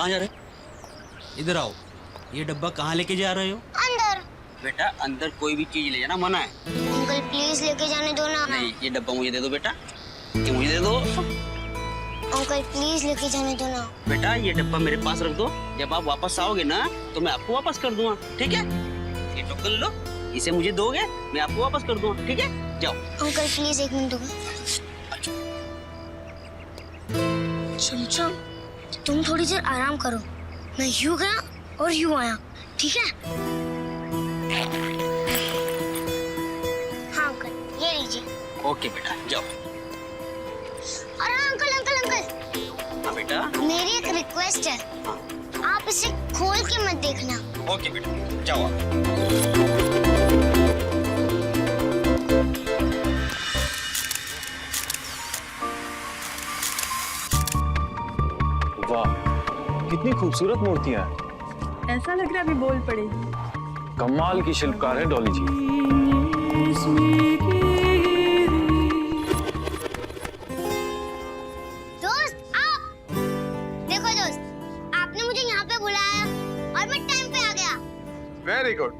कहाँ जा रहे हो? इधर आओ। ये डब्बा कहाँ लेके जा रहे हो? अंदर। बेटा अंदर कोई भी चीज ले जाना मना है। अंकल प्लीज लेके जाने दो ना। नहीं, ये डब्बा मुझे दे दो बेटा, ये मुझे दे दो। अंकल प्लीज लेके जाने दो ना। बेटा ये डब्बा मेरे पास रख दो, जब आप वापस आओगे ना तो मैं आपको वापस कर दूंगा, ठीक है? ये टोकन लो, इसे मुझे दोगे, मैं आपको वापस कर दूंगा, ठीक है? जाओ। अंकल प्लीज 1 मिनट दो। चल चल, तुम थोड़ी देर आराम करो, मैं यूं गया और यूं आया, ठीक है? हाँ अंकल ये लीजिए। ओके बेटा जाओ। अरे अंकल अंकल अंकल, हाँ बेटा। मेरी एक रिक्वेस्ट है, हाँ। आप इसे खोल के मत देखना। ओके बेटा जाओ आप। वाह, कितनी खूबसूरत मूर्तियां हैं। ऐसा लग रहा है अभी बोल पड़ेगी। कमाल की शिल्पकार है डॉली जी। दोस्त आप देखो दोस्त, आपने मुझे यहाँ पे बुलाया और मैं टाइम पे आ गया। Very good.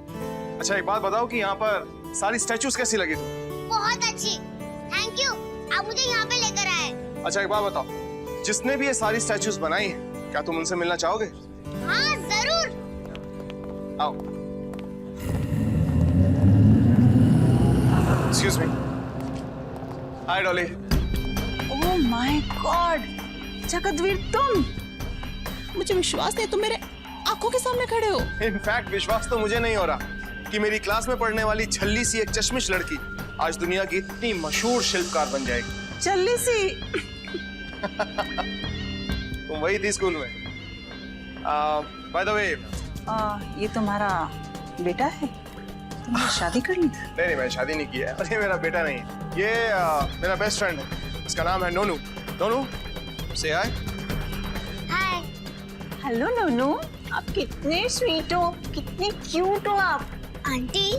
अच्छा एक बात बताओ कि यहाँ पर सारी स्टैचूज कैसी लगी तुम? बहुत अच्छी, थैंक यू, आप मुझे यहाँ पे लेकर आए। अच्छा एक बात बताओ, जिसने भी ये सारी स्टैचूज बनाई है, क्या तुम उनसे मिलना चाहोगे? हाँ जरूर। आओ। Excuse me. Hi Dolly. Oh my God, Jagatveer तुम! मुझे विश्वास नहीं, तुम मेरे आंखों के सामने खड़े हो। इनफैक्ट विश्वास तो मुझे नहीं हो रहा कि मेरी क्लास में पढ़ने वाली छल्ली सी एक चश्मिश लड़की आज दुनिया की इतनी मशहूर शिल्पकार बन जाएगी। चल्ली सी। तुम वही थी स्कूल में। बाय द वे, ये तुम्हारा बेटा है? तुमने शादी कर ली? नहीं मैं शादी नहीं की है, और ये मेरा बेटा नहीं है, ये मेरा बेस्ट फ्रेंड है, इसका नाम है नोनू। नोनू से हाय। हाय। हेलो नोनू, आप कितने स्वीट हो, कितने क्यूट हो आप। आंटी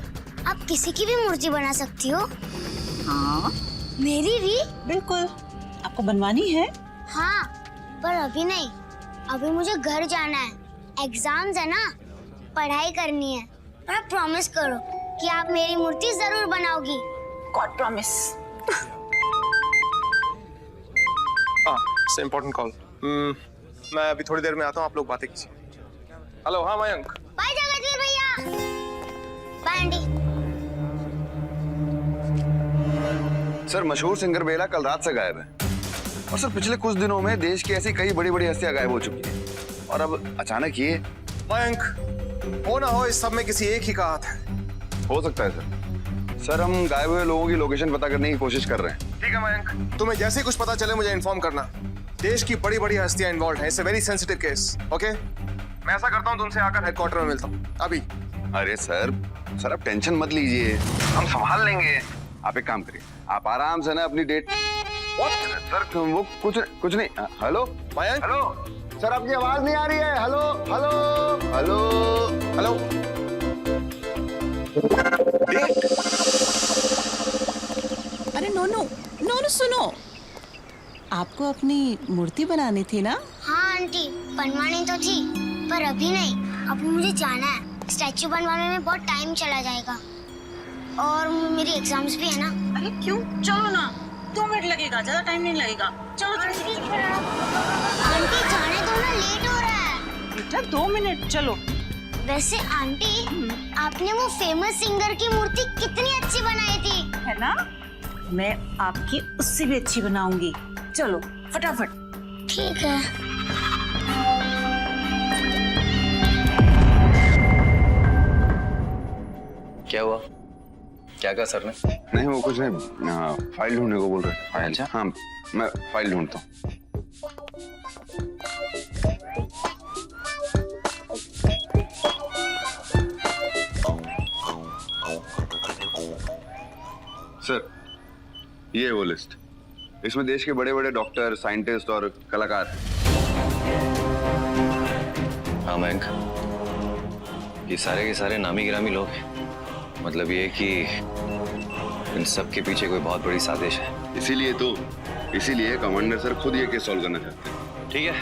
आप किसी की भी मूर्ति बना सकती हो? हाँ मेरी भी? बिल्कुल, आपको बनवानी है? हाँ पर अभी नहीं, अभी मुझे घर जाना है, एग्जाम्स है ना, पढ़ाई करनी है। पर आप प्रॉमिस करो कि आप मेरी मूर्ति जरूर बनाओगी। God promise. It's important call. मैं अभी थोड़ी देर में आता हूँ, आप लोग बातें कीजिए। हेलो। हाँ मयंक। बाय जगतवीर भैया। Bye aunty. सर मशहूर सिंगर बेला कल रात से गायब है, और सर पिछले कुछ दिनों में देश की ऐसी कई बड़ी बड़ी हस्तियां गायब हो चुकी हैं, और अब अचानक ये। मयंक, हो ना हो इस सब में किसी एक ही का हाथ है। हो सकता है सर। सर हम गायब हुए लोगों की लोकेशन पता करने की कोशिश कर रहे हैं। ठीक है मयंक, तुम्हें जैसे ही कुछ पता चले मुझे इन्फॉर्म करना। देश की बड़ी बड़ी हस्तियां इन्वॉल्व हैं, it's a very sensitive case. Okay, मैं ऐसा करता हूँ, तुमसे आकर हेडक्वार्टर में मिलता हूँ अभी। अरे सर आप टेंशन मत लीजिए, हम संभाल लेंगे। आप एक काम करिए, आप आराम से ना अपनी डेट। सर वो कुछ नहीं। हेलो मयंक। हेलो सर, आपकी आवाज नहीं आ रही है। Hello hello hello hello. अरे नोनू, नोनू सुनो, आपको अपनी मूर्ति बनानी थी ना? हाँ आंटी, बनवानी तो थी, पर अभी नहीं, अभी मुझे जाना है। स्टैचू बनवाने में बहुत टाइम चला जाएगा, और मेरी एग्जाम्स भी है ना। अरे क्यों, चलो ना, 2 मिनट लगेगा, ज्यादा टाइम नहीं लगेगा। चलो आंटी जाने दो ना, लेट हो रहा है। बेटा 2 मिनट, चलो। वैसे आंटी, आपने वो फेमस सिंगर की मूर्ति कितनी अच्छी बनाई थी, है ना? मैं आपकी उससे भी अच्छी बनाऊंगी। चलो फटाफट। ठीक है। क्या हुआ? क्या कहा सर ने? नहीं वो कुछ नहीं, फाइल ढूंढने को बोल रहे थे। फाइल? हाँ मैं फाइल ढूंढता हूँ। सर ये है वो लिस्ट, इसमें देश के बड़े बड़े डॉक्टर, साइंटिस्ट और कलाकार हैं। हाँ मयंक, ये सारे के सारे नामी गिरामी लोग हैं। मतलब ये कि इन सब के पीछे कोई बहुत बड़ी साजिश है। इसीलिए कमांडर सर खुद ये केस सॉल्व करना चाहते हैं। ठीक है,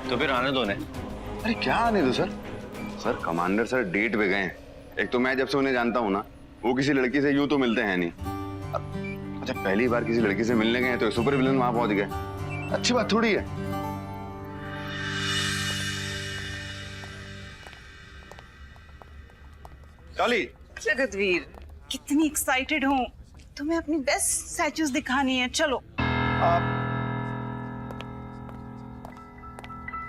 तो फिर आने दो उन्हें। अरे क्या आने दो sir. Sir commander sir date पे गए हैं। एक तो मैं जब से उन्हें जानता हूँ ना, वो किसी लड़की से यूं तो मिलते हैं नहीं। अच्छा पहली बार किसी लड़की से मिलने गए तो सुपर विलन वहां पहुंच गए, अच्छी बात थोड़ी है। डॉली, जगतवीर, कितनी एक्साइटेड हूँ। तुम्हें अपनी बेस्ट स्टैचूज दिखानी है, चलो।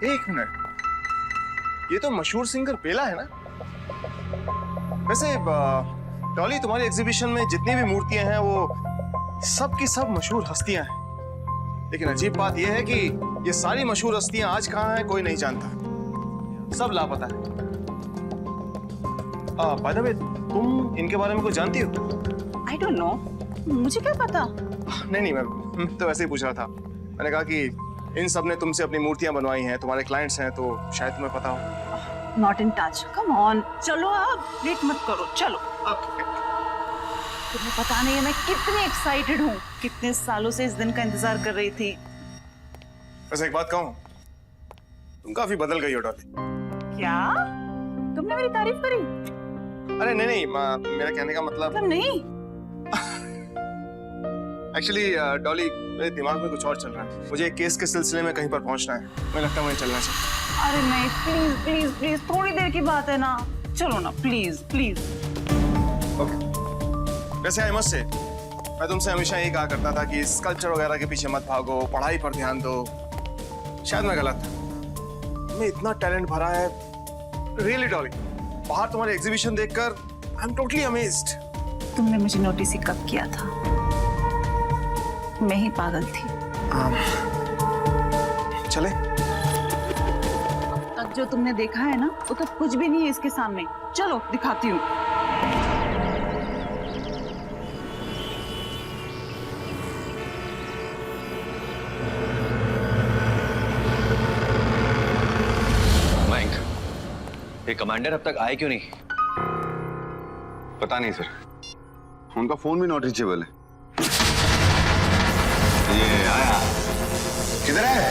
एक मिनट, ये तो मशहूर सिंगर बेला है ना? वैसे डॉली, तुम्हारी एग्जीबिशन में जितनी भी मूर्तियां हैं वो सब की सब मशहूर हस्तियां हैं, लेकिन अजीब बात यह है कि ये सारी मशहूर हस्तियां आज कहाँ हैं कोई नहीं जानता, सब लापता है। बाय द वे, तुम इनके बारे में कुछ जानती हो? आई डोंट नो, मुझे क्या पता। नहीं, मैं तो ऐसे ही पूछ रहा था। मैंने कहा कि इन सब ने तुमसे अपनी मूर्तियां बनवाई हैं, तुम्हारे क्लाइंट्स हैं, तो शायद तुम्हें पता हो। Not in touch, come on, चलो आप लेट मत करो, चलो। तुम्हें पता नहीं है मैं कितनी एक्साइटेड हूँ, कितने सालों से इस दिन का इंतजार कर रही थी। वैसे एक बात कहूँ, तुम काफी बदल गई हो डॉली। क्या तुमने मेरी तारीफ करी? अरे नहीं, मेरा कहने का मतलब नहीं। एक्चुअली डॉली, मेरे दिमाग में कुछ और चल रहा है। मुझे एक केस के सिलसिले में कहीं पर पहुंचना है, मुझे लगता है वहीं चलना चाहिए। अरे नहीं, प्लीज प्लीज प्लीज, थोड़ी देर की बात है ना, चलो ना प्लीज प्लीज। ओके। वैसे आई मस्ट से, मैं तुमसे हमेशा यही कहा करता था कि स्कल्पचर वगैरह के पीछे मत भागो, पढ़ाई पर ध्यान दो। शायद मैं गलत था। मैं इतना टैलेंट भरा है, रियली डॉली। बाहर तुम्हारे एग्जीबिशन देखकर आई एम टोटली अमेज्ड। तुमने मुझे नोटिस ही कब किया था? मैं ही पागल थी। चले? अब जो तुमने देखा है ना, वो तो कुछ भी नहीं है इसके सामने। चलो दिखाती हूँ। मयंक, ये कमांडर अब तक आए क्यों नहीं? पता नहीं सर, उनका फोन भी नॉट रीचेबल है। ये आया, किधर है?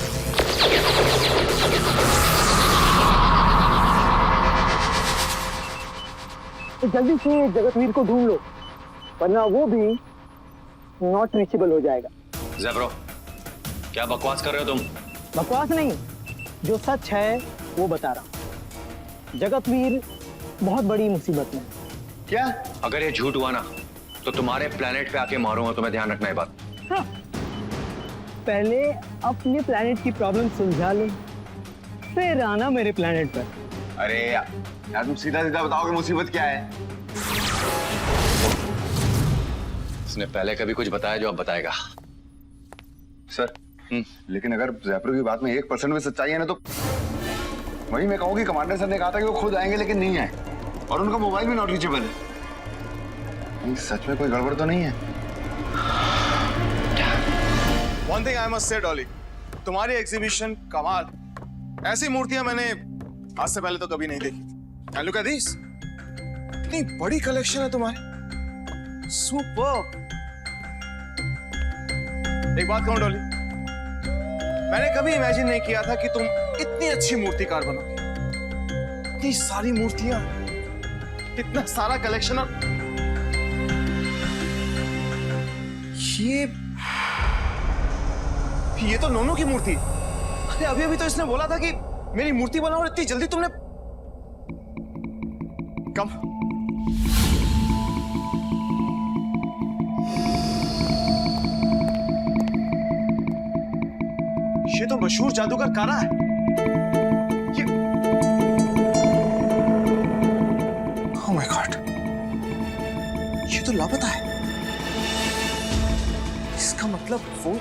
तो जल्दी से जगतवीर को ढूंढ लो, वरना वो भी नॉट रीचेबल हो जाएगा। ज़ेब्रो, क्या बकवास कर रहे हो तुम? बकवास नहीं, जो सच है वो बता रहा हूँ। जगतवीर बहुत बड़ी मुसीबत में। क्या? अगर ये झूठ हुआ ना, तो तुम्हारे प्लेनेट पे आके मारूंगा, तुम्हें ध्यान रखना है बात। हाँ। पहले अपने प्लेनेट की प्रॉब्लम सुलझा लो, फिर आना मेरे प्लेनेट पर। अरे यार तुम सीधा सीधा बताओगे मुसीबत क्या है? इसने पहले कभी कुछ बताया जो अब बताएगा। सर, लेकिन अगर ज़ेब्रो की बात में 1% में सच्चाई है ना, तो वही मैं कहूँ कि कमांडर सर ने कहा था कि वो खुद आएंगे लेकिन नहीं आए, और उनका मोबाइल भी नॉट रीचेबल है। सच में कोई गड़बड़ तो नहीं है? One thing I must say, Dolly, तुम्हारी एग्जीबिशन कमाल। ऐसी मूर्तियां मैंने आज से पहले तो कभी नहीं देखी थी। And look at this, इतनी बड़ी कलेक्शन है तुम्हारी। सुपर्ब। एक बात कहूं डॉली, मैंने कभी इमेजिन नहीं किया था कि तुम इतनी अच्छी मूर्तिकार बनोगी। इतनी सारी मूर्तियां, इतना सारा कलेक्शन। और ये तो नोनू की मूर्ति। अरे अभी अभी तो इसने बोला था कि मेरी मूर्ति बनाओ, और इतनी जल्दी तुमने। कम। ये तो मशहूर जादूगर कारा है। ओह माय गॉड, ये तो लापता है। इसका मतलब वो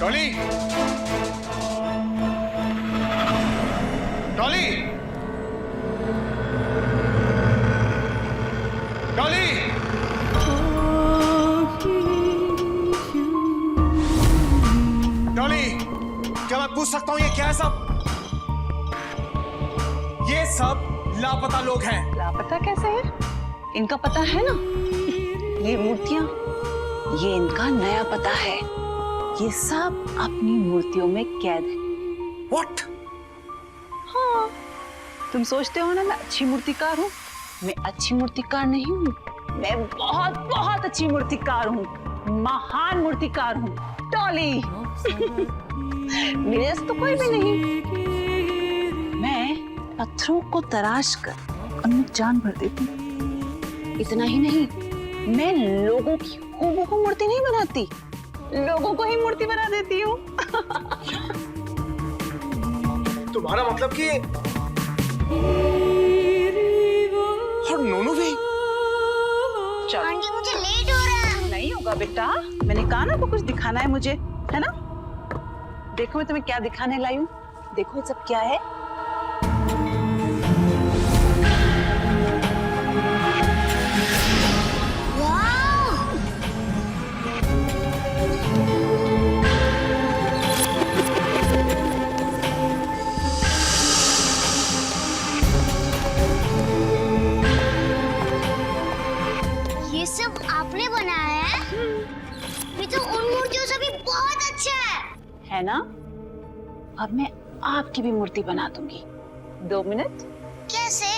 डॉली, डॉली, डॉली, डॉली, क्या मैं पूछ सकता हूं ये क्या है सब? ये सब लापता लोग हैं। लापता कैसे है? इनका पता है ना, ये मूर्तियां ये इनका नया पता है। ये सब अपनी मूर्तियों में कैद है। What? हाँ, तुम सोचते हो ना मैं अच्छी मूर्तिकार हूँ। मैं अच्छी मूर्तिकार नहीं हूँ, मैं बहुत बहुत अच्छी मूर्तिकार हूँ, महान मूर्तिकार हूँ, डॉली। मेरे जैसा तो कोई भी नहीं। मैं पत्थरों को तराश कर उनमें जान भर देती हूँ। इतना ही नहीं, मैं लोगों की हूबहू मूर्ति नहीं बनाती, लोगों को ही मूर्ति बना देती हूँ। तुम्हारा मतलब कि और नोनू भी? चलो। आंटी मुझे लेट हो रहा है। नहीं होगा बेटा, मैंने कहा ना आपको कुछ दिखाना है मुझे, है ना? देखो मैं तुम्हें क्या दिखाने लाई हूँ। देखो ये सब क्या है। वाह! ये सब आपने बनाया है? ये तो उन मूर्तियों से भी बहुत अच्छा है ना? अब मैं आपकी भी मूर्ति बना दूंगी। 2 मिनट। कैसे?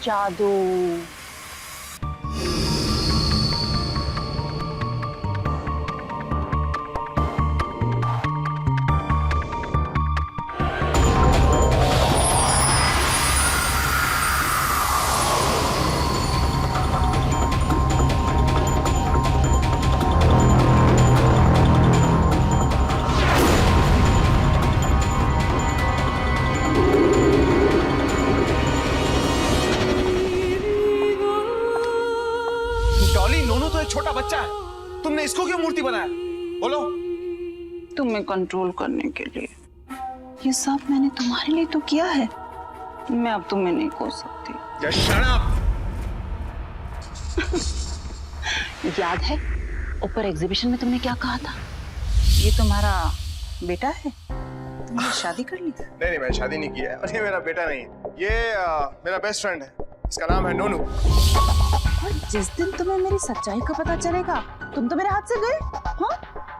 जादू। डॉली, नोनू तो एक छोटा बच्चा है, तुमने इसको क्यों मूर्ति बनाया? बोलो। तुम्हें कंट्रोल करने के लिए। ये सब मैंने तुम्हारे लिए तो किया है, मैं अब तुम्हें नहीं कोस सकती। Just shut up! याद है ऊपर एग्जीबिशन में तुमने क्या कहा था? ये तुम्हारा बेटा है, तुमने शादी कर ली? नहीं, मैं शादी नहीं की है और ये मेरा बेटा नहीं है। ये मेरा बेस्ट फ्रेंड है, इसका नाम है नोनू। और जिस दिन तुम्हें मेरी सच्चाई का पता चलेगा, तुम तो मेरे हाथ से गए। हाँ,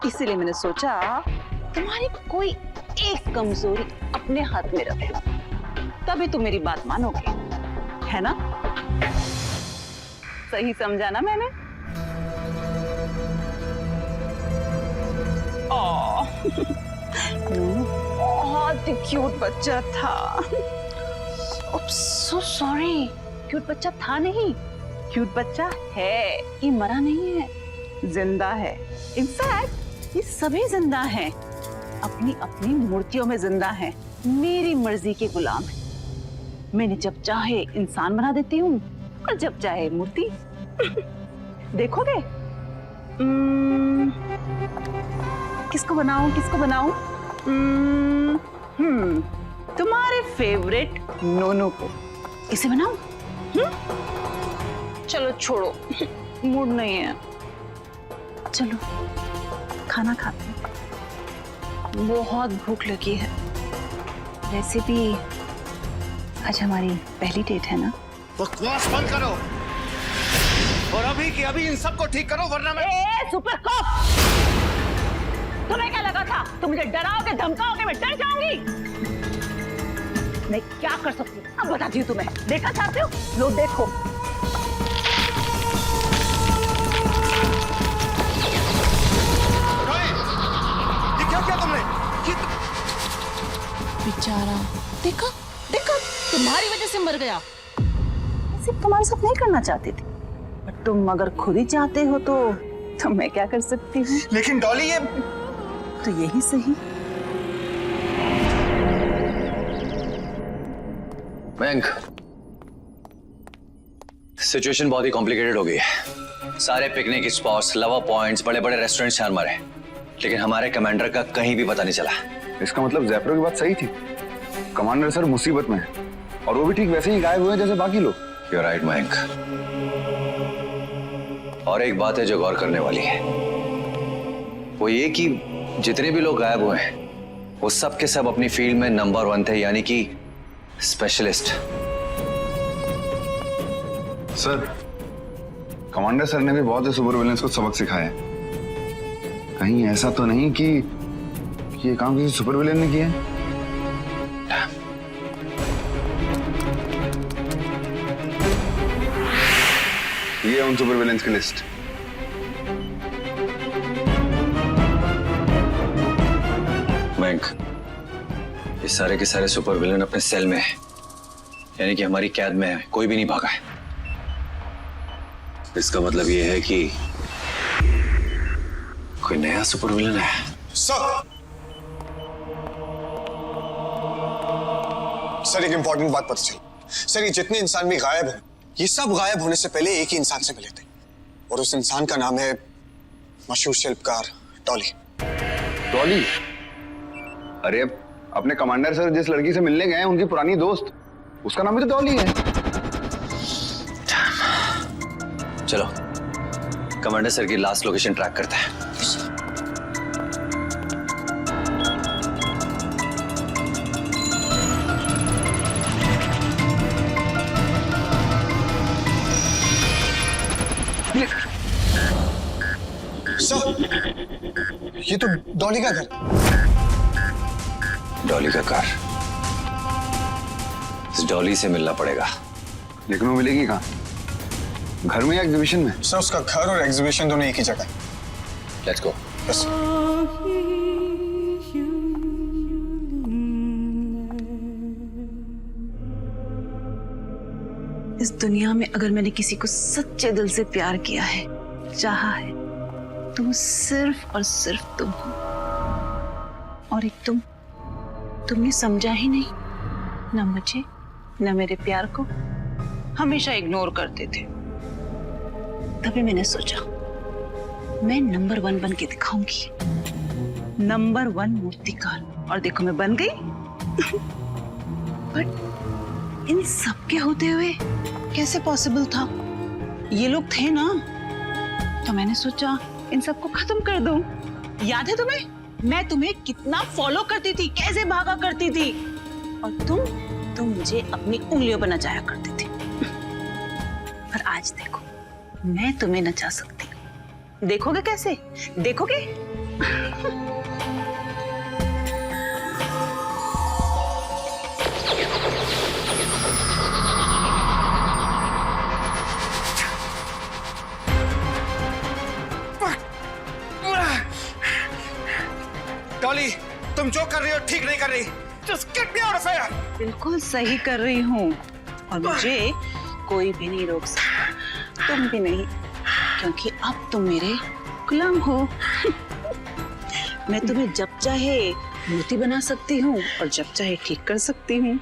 इसीलिए मैंने सोचा तुम्हारी कोई एक कमजोरी अपने हाथ में रख लो, तभी तुम मेरी बात मानोगे, है ना? सही समझा ना मैंने? बहुत ही क्यूट बच्चा था। सो सॉरी, क्यूट बच्चा था नहीं, क्यूट बच्चा है। ये मरा नहीं है, जिंदा है। इनफैक्ट ये सभी जिंदा हैं, अपनी अपनी मूर्तियों में जिंदा हैं, मेरी मर्जी के गुलाम हैं। मैंने जब चाहे इंसान बना देती हूँ और जब चाहे मूर्ति। देखोगे? किसको बनाऊं, किसको बनाऊं? तुम्हारे फेवरेट नोनू को। इसे बनाऊं? चलो छोड़ो, मूड नहीं है। चलो खाना खाते हैं, बहुत भूख लगी है। वैसे भी आज हमारी पहली डेट है ना? बकवास बंद करो और अभी की अभी इन सबको ठीक करो, वरना मैं सुपर कॉप! तुम्हें क्या लगा था तुम मुझे डराओगे धमकाओगे मैं डर जाऊंगी? मैं क्या कर सकती हूँ अब बताती हूँ तुम्हें। देखना चाहते हो? लो देखो। ये क्या किया तुमने? बेचारा, देखा देखा, तुम्हारी वजह से मर गया। सिर्फ तुम्हारे साथ नहीं करना चाहती थी, पर तुम अगर खुद ही चाहते हो तो मैं क्या कर सकती हूँ? लेकिन डॉली, ये तो यही सही। मयंक, सिचुएशन बहुत ही कॉम्प्लिकेटेड हो गई है। सारे पिकनिक स्पॉट्स, लवर पॉइंट्स, बड़े बड़े रेस्टोरेंट्स हैं हमारे, लेकिन हमारे कमांडर का कहीं भी पता नहीं चला। इसका मतलब ज़ैप्रो की बात सही थी, कमांडर सर मुसीबत में है और वो भी ठीक वैसे ही गायब हुए हैं जैसे बाकी लोग। You're right, Mayank. और एक बात है जो गौर करने वाली है, वो ये कि जितने भी लोग गायब हुए हैं वो सब के सब अपनी फील्ड में नंबर 1 थे, यानी कि स्पेशलिस्ट। सर, कमांडर सर ने भी बहुत से सुपर विलेंस को सबक सिखाया है। कहीं ऐसा तो नहीं कि ये काम किसी सुपर विलेन ने किया है? ये है उन सुपर विलेंस की लिस्ट। बैंक, ये सारे के सारे सुपर विलेन अपने सेल में है, यानी कि हमारी कैद में है, कोई भी नहीं भागा है। इसका मतलब ये है कि कोई नया सुपर विलेन है। सर एक इंपॉर्टेंट बात पता चली। सर ये जितने इंसान भी गायब हैं, ये सब गायब होने से पहले एक ही इंसान से मिले थे, और उस इंसान का नाम है मशहूर शिल्पकार डॉली। डॉली? अरे अपने कमांडर सर जिस लड़की से मिलने गए हैं उनकी पुरानी दोस्त, उसका नाम भी तो डॉली है। चलो कमांडर सर की लास्ट लोकेशन ट्रैक करते हैं। सर ये तो डॉली का घर। डॉली का कार, इस डॉली से मिलना पड़ेगा। लेकिन वो मिलेगी कहाँ? घर में या एग्जीबिशन में? सर उसका घर और एग्जीबिशन दोनों एक ही जगह है। Let's go. बस इस दुनिया में अगर मैंने किसी को सच्चे दिल से प्यार किया है, चाहा है, तो वो सिर्फ और सिर्फ तुम हो। और एक तुमने समझा ही नहीं, ना मुझे ना मेरे प्यार को, हमेशा इग्नोर करते थे। तभी मैंने सोचा मैं नंबर 1 बन के दिखाऊंगी, नंबर 1 मूर्तिकार। और देखो मैं बन गई। बट इन सब के होते हुए कैसे पॉसिबल था? ये लोग थे ना, तो मैंने सोचा इन सबको खत्म कर दूं। याद है तुम्हें मैं तुम्हें कितना फॉलो करती थी, कैसे भागा करती थी, और तुम मुझे अपनी उंगलियों पर नचाया करती थी। पर आज देखो मैं तुम्हें नचा सकती हूँ। देखोगे कैसे? देखोगे? डॉली तुम जो कर रही हो ठीक नहीं कर रही। Just get me out of here! बिल्कुल सही कर रही हूँ, और मुझे कोई भी नहीं रोक सकता, तुम भी नहीं, क्योंकि अब तुम मेरे गुलाम हो। मैं तुम्हें जब चाहे मूर्ति बना सकती हूँ और जब चाहे ठीक कर सकती हूँ।